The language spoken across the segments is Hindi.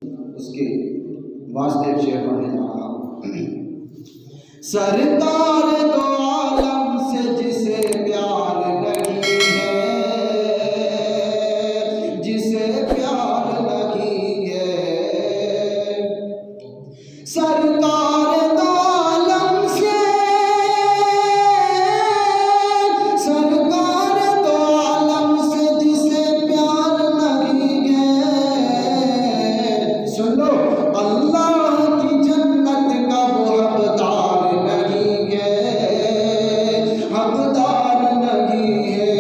उसके वास्ते शेर पढ़ने जा रहा हूँ। सरकार दो आलम से जिसे प्यार नहीं है, जिसे प्यार नहीं है, सरकार दो आलम से, सरकार दो आलम से जिसे प्यार नहीं है, सुनो अल्लाह की जन्नत का वो हकदार नहीं है, हकदार नहीं है,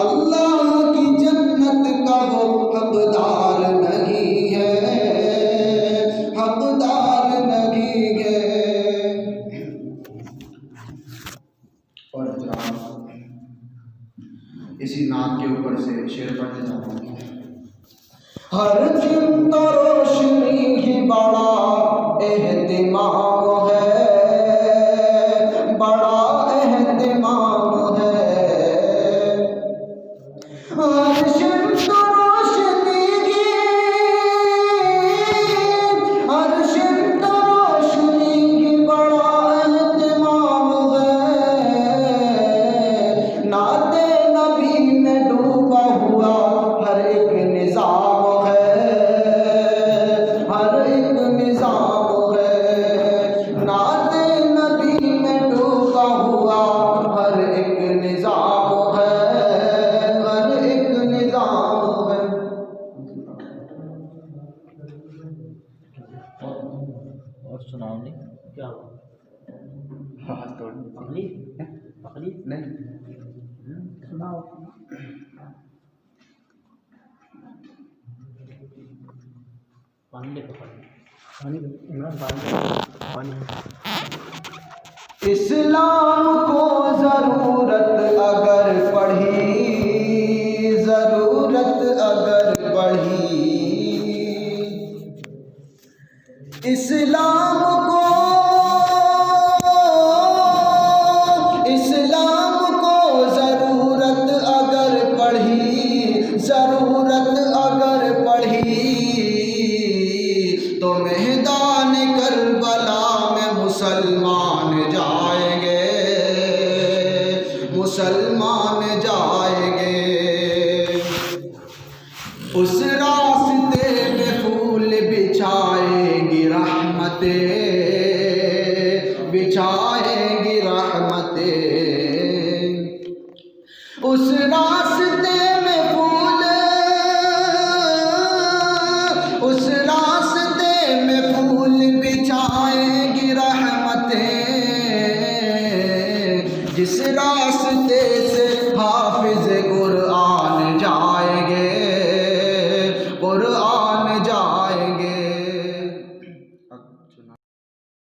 अल्लाह की जन्नत का वो हकदार नहीं है, हकदार नहीं है। और इसी नात के ऊपर से शेर पढ़ने जाता हूँ। हर दिन तो रोशनी ही बड़ा एहतिमाम है, बड़ा एहतिमाम है, हर दिन तो रोशनी की, हर दिन तो रोशनी की बड़ा एहतिमाम है, नाते नबी में डूबा हुआ हर एक निजाम है, हर एक निजाम है, नाते नबी में डूबा हुआ हर एक निजाम है, हर एक निजाम है। और सुनाओ नहीं क्या हाथ तोड़ पकड़ी पकड़ी नहीं सुनाओ। पानी ले पानी पानी इस्लाम को जरूरत अगर पड़ी, जरूरत अगर पड़ी, इस्लाम को, इस्लाम को जरूरत अगर पड़ी, जरूरत अगर पड़ी, तो मैदान करबला में मुसलमान जाएंगे, मुसलमान जाएंगे, उस रास्ते में फूल बिछाएंगी रहमतें, बिछाएंगी रहमतें, उस रास्ते में फूल, उस रास्ते में फूल बिछाएंगी रहमतें, जिस रास्ते से हाफिज कुरान जाएंगे, कुरान